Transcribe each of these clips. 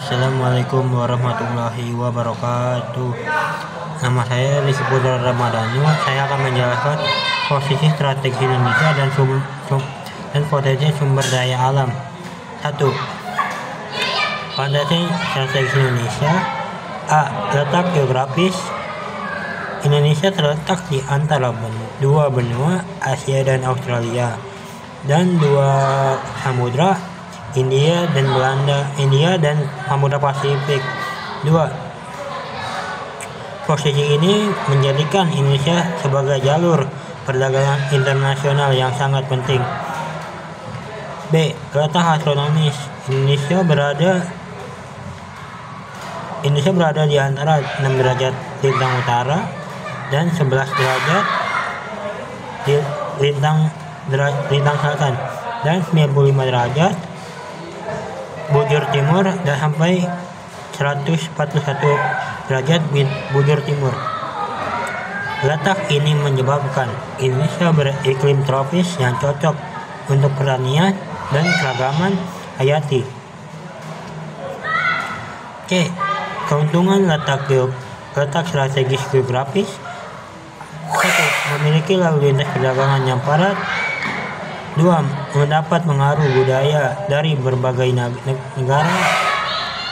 Assalamualaikum warahmatullahi wabarakatuh. Nama saya Rizky Putra Ramadhani. Saya akan menjelaskan posisi strategi Indonesia dan potensi sumber daya alam. 1. Potensi strategi Indonesia. A. Letak geografis. Indonesia terletak di antara dua benua, Asia dan Australia, dan dua samudra, India dan Samudra Pasifik. 2. Posisi ini menjadikan Indonesia sebagai jalur perdagangan internasional yang sangat penting. B. Letak astronomis. Indonesia berada di antara 6 derajat lintang utara dan 11 derajat lintang selatan dan 95 derajat bujur timur dan sampai 141 derajat bujur timur. Letak ini menyebabkan Indonesia beriklim tropis yang cocok untuk pertanian dan keragaman hayati. C. Keuntungan letak strategis geografis. 1. Memiliki lalu lintas perdagangan yang padat. 2. Mendapat pengaruh budaya dari berbagai negara.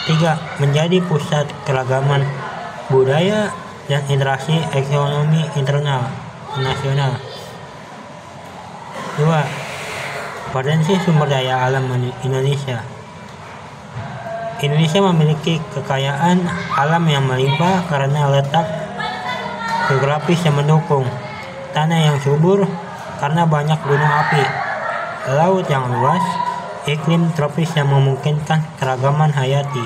3. Menjadi pusat keragaman budaya dan interaksi ekonomi internasional. 2. Potensi sumber daya alam Indonesia. Indonesia memiliki kekayaan alam yang melimpah karena letak geografis yang mendukung, tanah yang subur karena banyak gunung api, laut yang luas, iklim tropis yang memungkinkan keragaman hayati.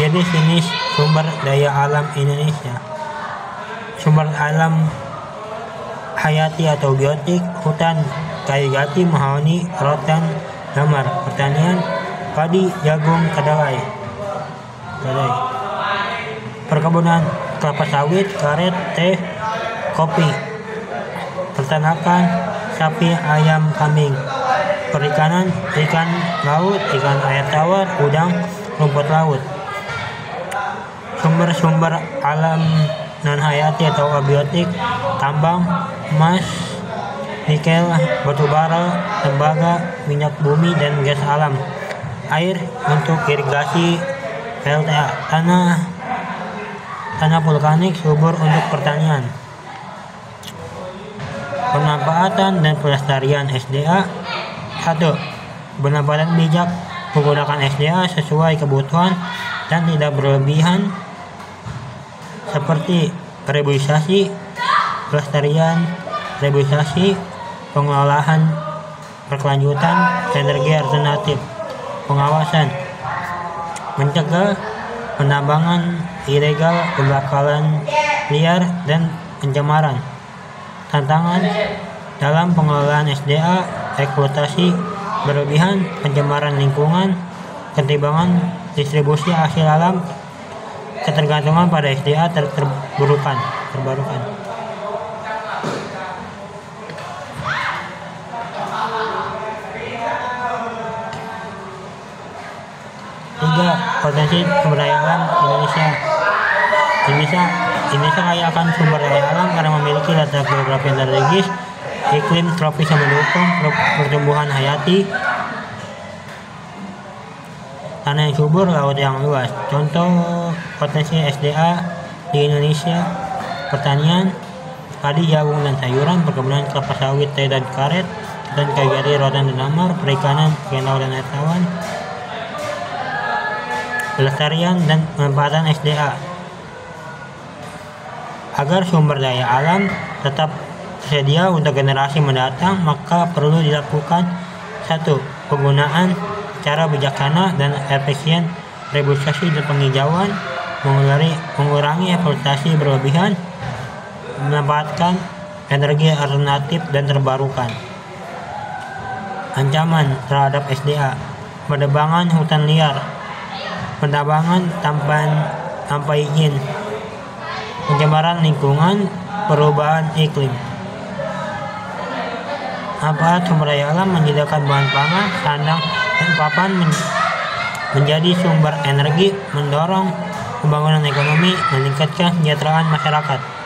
Jenis-jenis sumber daya alam Indonesia. Sumber alam hayati atau biotik: hutan, kayu jati, mahoni, rotan, damar. Pertanian: padi, jagung, kedelai. Perkebunan: kelapa sawit, karet, teh, kopi. Peternakan: sapi, ayam, kambing. Perikanan: ikan laut, ikan air tawar, udang, rumput laut. Sumber-sumber alam non-hayati atau abiotik: tambang, emas, nikel, batu bara, tembaga, minyak bumi, dan gas alam. Air untuk irigasi, PLTA. Tanah vulkanik subur untuk pertanian. Pemanfaatan dan pelestarian SDA. 1. Pemanfaatan bijak, menggunakan SDA sesuai kebutuhan dan tidak berlebihan, seperti reboisasi, pelestarian, reboisasi, pengolahan berkelanjutan, energi alternatif. Pengawasan: mencegah penambangan ilegal, pembakaran liar, dan pencemaran. Tantangan dalam pengelolaan SDA: eksploitasi berlebihan, pencemaran lingkungan, ketimbangan distribusi hasil alam, ketergantungan pada SDA terbarukan. 3. Potensi sumber daya alam Indonesia. Indonesia kaya akan sumber daya alam karena memiliki letak geografi yang strategis, iklim tropis yang mendukung pertumbuhan hayati, tanah yang subur, laut yang luas. Contoh potensi SDA di Indonesia: pertanian, padi, jagung, dan sayuran; perkebunan, kelapa sawit, teh, dan karet, dan kayu jati, rotan, dan damar; perikanan, ikan laut, dan air tawar. Pelestarian dan pemanfaatan SDA. Agar sumber daya alam tetap tersedia untuk generasi mendatang, maka perlu dilakukan: 1. Penggunaan cara bijaksana dan efisien, reboisasi dan penghijauan, mengurangi eksploitasi berlebihan, memanfaatkan energi alternatif dan terbarukan. Ancaman terhadap SDA: penebangan hutan liar, penambangan tanpa izin, pencemaran lingkungan, perubahan iklim. Manfaat sumber daya alam: menyediakan bahan pangan, sandang, dan papan menjadi sumber energi, mendorong pembangunan ekonomi, meningkatkan kesejahteraan masyarakat.